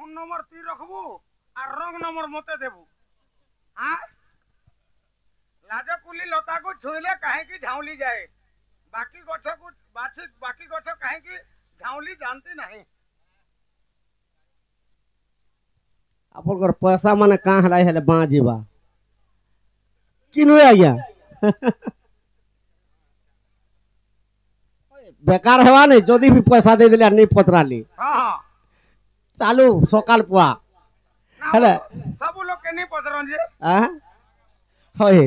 Phone নম্বর তুই রাখবু আর রং নম্বর মতে দেবু হ্যাঁ লাজ কুলি লতাকু ছুইলে কাহেকি ঝাউলি যায় বাকি গছকু বাকি গছ কাহেকি ঝাউলি জানতি ନାହିଁ आपनकर पैसा माने कहाँ हलाई हेले बाँ जीवा किनु आज्ञा बेकार हेवा नहीं जदि भी पैसा दे दिले नहीं पतराली हाँ चालू सकाल पुआ हेले सब लोग के नहीं पतरन जे होय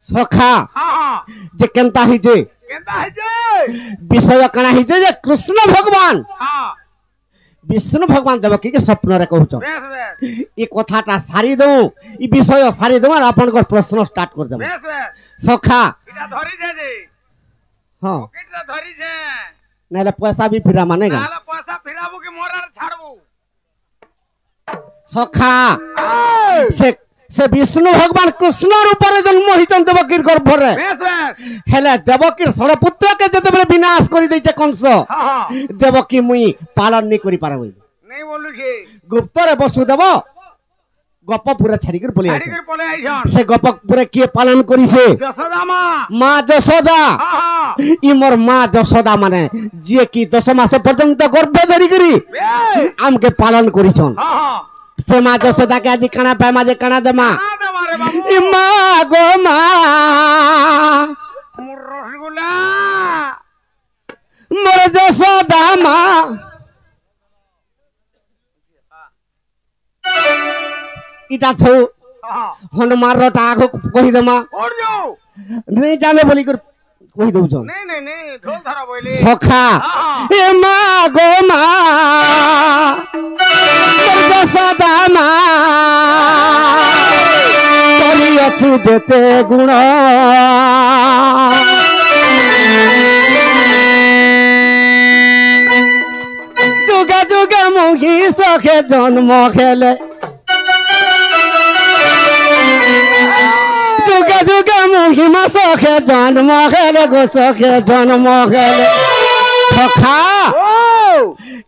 सखा हाँ जे केनता ही जे केनता है जे विषय कणा ही जे कृष्ण भगवान हाँ विष्णु भगवान देवकी के स्वप्न रे कहउछ बेस बेस ई कथाटा सारी दऊ ई विषय सारी दऊ और अपन को प्रश्न स्टार्ट कर देबो बेस बेस सखा इटा धरी जे जे हां पॉकेट धरी जे नाले पैसा भी फिरा मानेगा नाला पैसा फिराबू के मोरा छाड़बू सखा से विष्णु भगवान कृष्ण रूप रे जन्म हिचन देवकीर गर्भ रे बेस बेस हेले देवकीर षड़पुत्र के जते बेले विनाश करि दैछे कंस हाँ देवकी मुई पालन नहीं करि पारबो नहीं बोलू छे गुप्त रे वसुदेव गप पूरा छाड़ी कर बोले हरी कर पले आइछन से गप पूरा के पालन करिसे यशोदा मां मां जशोदा हाँ ई मोर मां जशोदा माने जे की 10 मास पर्यंत गर्भ धरि करी बेस आम के पालन करिछन हाँ से मां जशोदा के आज कणा पे माजे कणा दे मां कहाँ दे मारे बाबू ई मां गो मां मोर रसगुल्ला मोर जशोदा मां इटा थो हाँ हनुमान रोटा आगो कहि दे मां और जो नहीं जाने बोली कर कहि दउ छन नहीं नहीं नहीं ढोल धरा बोले सखा हाँ ए मां गो मां मोर जशोदा मां करि अछु जेते गुण जुगा जुगा मुही सखे जन्म खेले जुगा जुगा मुहिमा सखे जन्म खेले गो सखे जन्म खेले सखा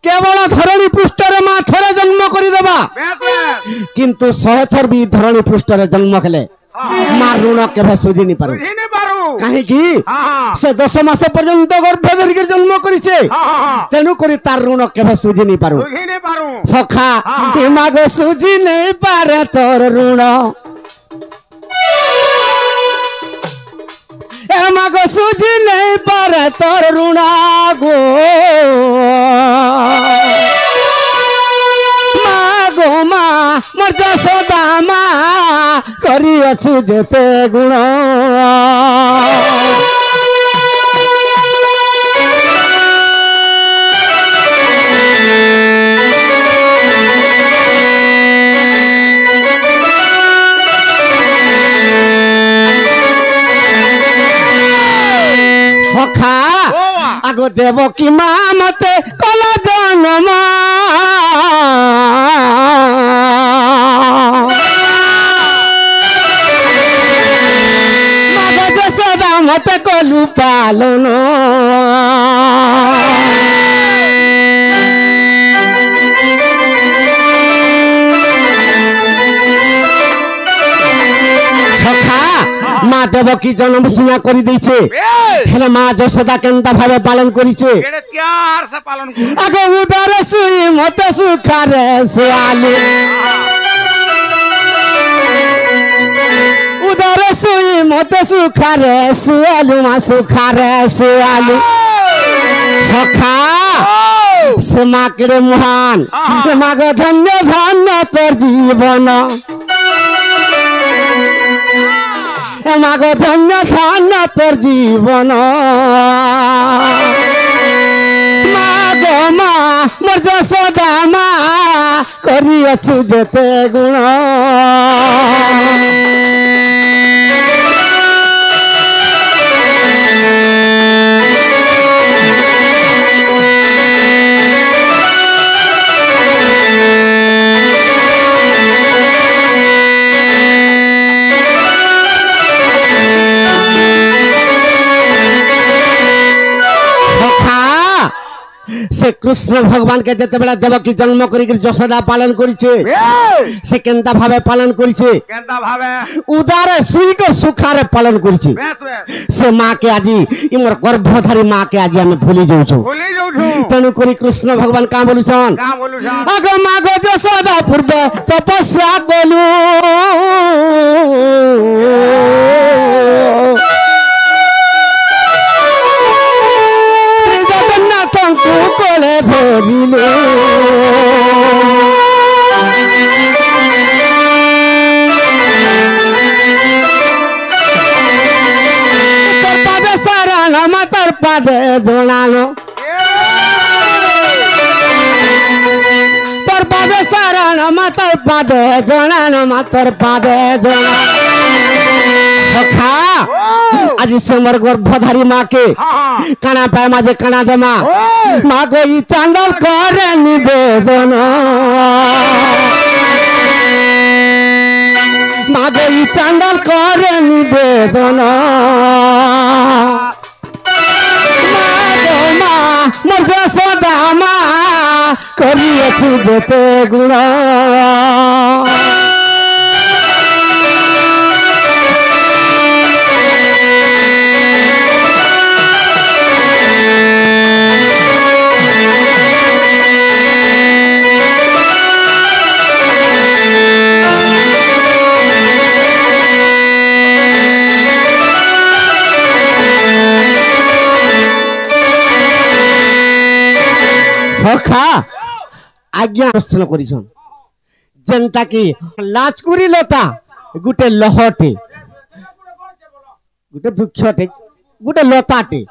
केवल धरणी पृष्ठरे मां थरे जन्म करि देबा बेस बेस किंतु 100 थर भी धरणी पृष्ठरे जन्म खेले मां ऋण केबे सुझी नहीं पारु बुझी नहीं पारू काहे की हाँ से 10 मास पर्यंत गर्भ धरि के जन्म करिसे हाँ तेनु करी तार ऋण केबे सुझी नहीं पारु बुझी नहीं पारू सखा ए मागो सुझी नहीं पारे तोर ऋण ए मागो सुझी नहीं पारे तोर ऋण गो मागो मां मोर जशोदा मां करि अछु जेते गुण सखा आगो देवकी मां मते कला जन्म मागो जशोदा मते कलु पालन सखा मां देवकी जन्म सिंहा करि दैछे बेस हेले मां जशोदा केनता भावे पालन करिछे केड़े त्यार से पालन करू आगो उदर सुई मते सुखारे सुआलु उदर सुई मते सुखारे सुआलु मा सुखारे सुआलु सखा से मां केड़े महान मां गो धन्य धन्य तोर जीवन ए मां गो धन्य धन्य तोर जीवन मां गो मां मोर जशोदा मां करि अछु जेते गुण से कृष्ण भगवान के जते बेला देवकी जन्म करी यशोदा पालन करिছে से केनता भावे पालन करिছে केनता भावे उदारे सुई को सुखारे पालन करिছে से मां के आजी इमर गर्भधारी मां के आजी हम भूली जाउछु तेनु करी कृष्ण भगवान का बोलुछन अग माग यशोदा पूर्वे तपस्या कलु जगन्नाथंकु कोले धरिलु तोर पादे शरण मातर पादे जणानो तोर पादे शरण मातर पादे जणानो मातर पादे जणानो सखा आज से मोर गर्भधारी माँ के काना पाए माजे काना दे माँ को ई चांदल करे निवेदन माँ को ई चांदल करे निवेदन मोर यशोदा माँ करियछु जेते गुण सखा आज्ञा प्रश्न करिछन जनता की लाचकुरी लता गुटे लहटे गुटे वृक्षटे गुटे लताटे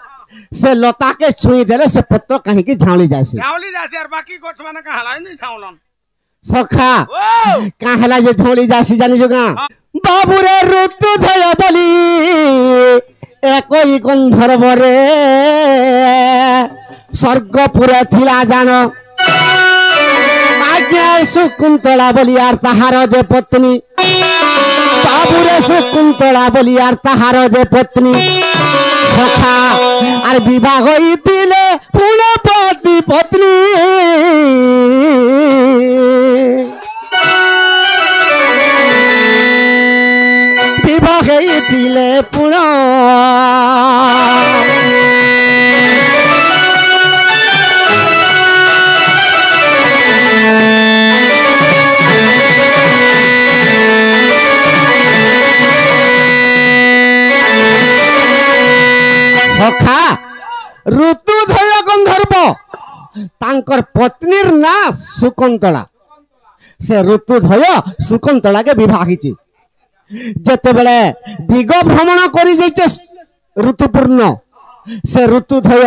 से लता के छुई देले से पत्र कहीं की झाउली जासे और बाकी गछ माने का हलाई नहीं झाउलन सखा का हला जे झाउली जासी जानि जोगा बाबू रे ऋतु धय बोली एकई गंधर्व रे स्वर्गपुरे थिला जान आज्ञा शकुंतला बोली यार ताहार जे पत्नी बाबूरे शकुंतला बोली यार ताहार जे पत्नी सखा आर विवाह होइतिले पुणे पति पत्नी विवाह होइतिले पुणे सखा ऋतुधय गंधर्व तांकर पत्नीर ना शकुंतला से ऋतुधय शकुंतला के विवाह हिची जते बेले दिग भ्रमण करी जाइचे ऋतुपूर्ण से ऋतुधय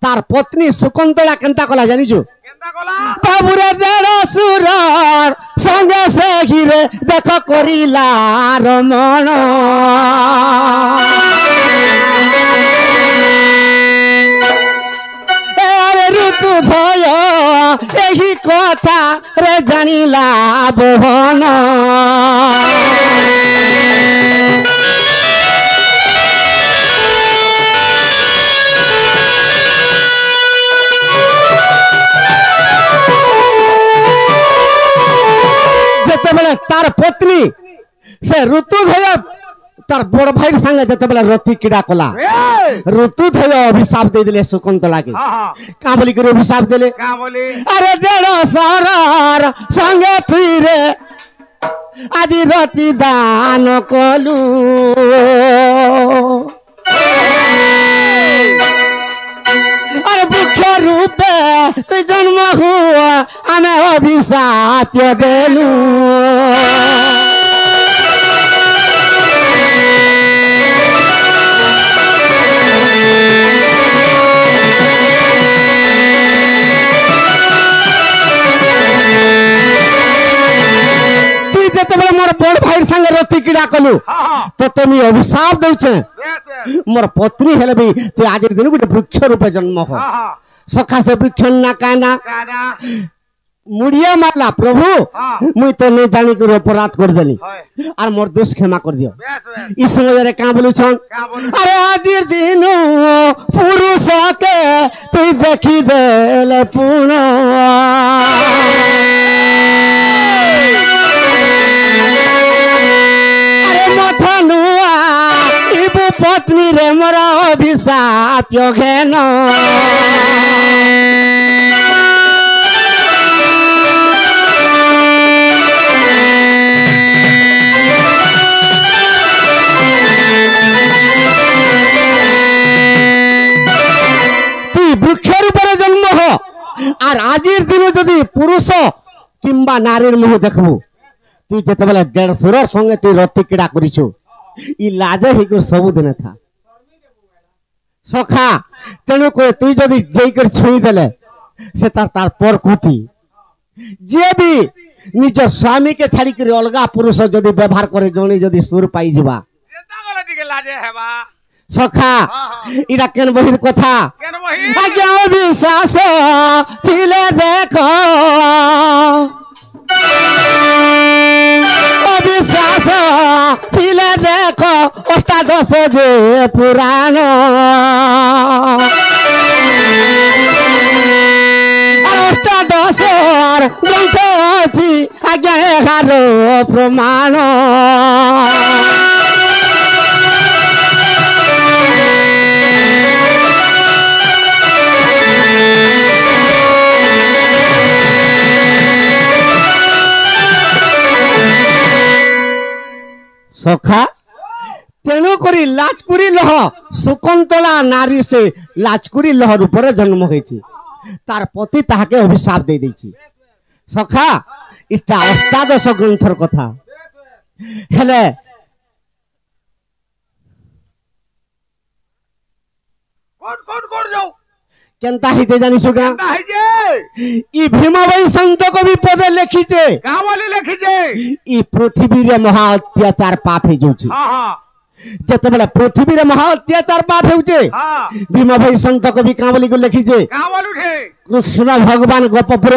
तार पत्नी शकुंतला केनता कला जानिछु बाबूरे देड़ सुरर संगे से घिरे देख करिला रमण ऋतुधय एही कथा रे जानिला बहन जेते बेले तार पत्नी से ऋतुधय तार बड़ भाई संगे जते बेला रति कीड़ा कला ऋतुधय अभिशाप दे दिले शकुंतला के का बोली के अभिशाप देले का बोली अरे देड़ो सरर संगे तुई रे आज रति दान कलू अरे वृक्ष रूपे तु जन्म हुआ हमें अभिशाप देलू मोर बड़ भाई संगे रति कीड़ा कलु तो तुम अभिशाप दउछे मोर पत्नी हेले भी ते आज दिन गुटे वृक्ष रूपे जन्म हो सखा से वृक्ष ना काना मुड़िया मारला प्रभु हाँ। मुई तो नहीं जानी कर अपराध कर देली হয় और मोर दोष क्षमा कर दियो বেশ বেশ इस समय रे का बोलू छन কা বলু अरे आज दिन पुरुष के तू देखी देले पुण अरे मथनुआ इबु पत्नी रे मोर अभिशाप घेन वृक्षर ऊपर जन्म हो और आजिर दिन जदि पुरुष किंबा नारीर मुह देखबू तु जते बेले 150 संगे तु रति किड़ा करिछु ई लाजे हिकर सब दिन था सखा तेनु को तु जदि जई कर छुई देले से तार पर कुती जे भी निज स्वामी के छाड़ी कर अलगा पुरुष जदि व्यवहार करे जणी जदि सुर पाई जिबा চিন্তা করে দিকে লাজে হেবা सखा इरा केन बहिर कथा কেন বহি आज्ञा विश्वास थिले देखो अविश्वास थिले देखो अष्टादश जे पुराण अष्टादश ग्रंथ अछि आज्ञा 11 प्रमाण सखा तेणु करी लाचकुरी लह सुकंतला नारी से लाचकुरी लहर ऊपर जन्म होइछि तार पति ताहाके अभिशाप दे दैछि सखा इष्टा अष्टादश ग्रंथर कथा हेले কোন কোন কোন যাও केनता हिते जानिछु का কেনতা হইছে ई भीमबाई संत कवि पदे लिखिছে কা বলি লিখিছে ई पृथ्वी रे महा अत्याचार पाप हे जाउछि हां हां जते बेला पृथ्वी रे महा अत्याचार पाप हेउचे हां भीमबाई संत कवि का बोली को लिखिছে কা বলু ঠে कृष्ण भगवान गोपपुर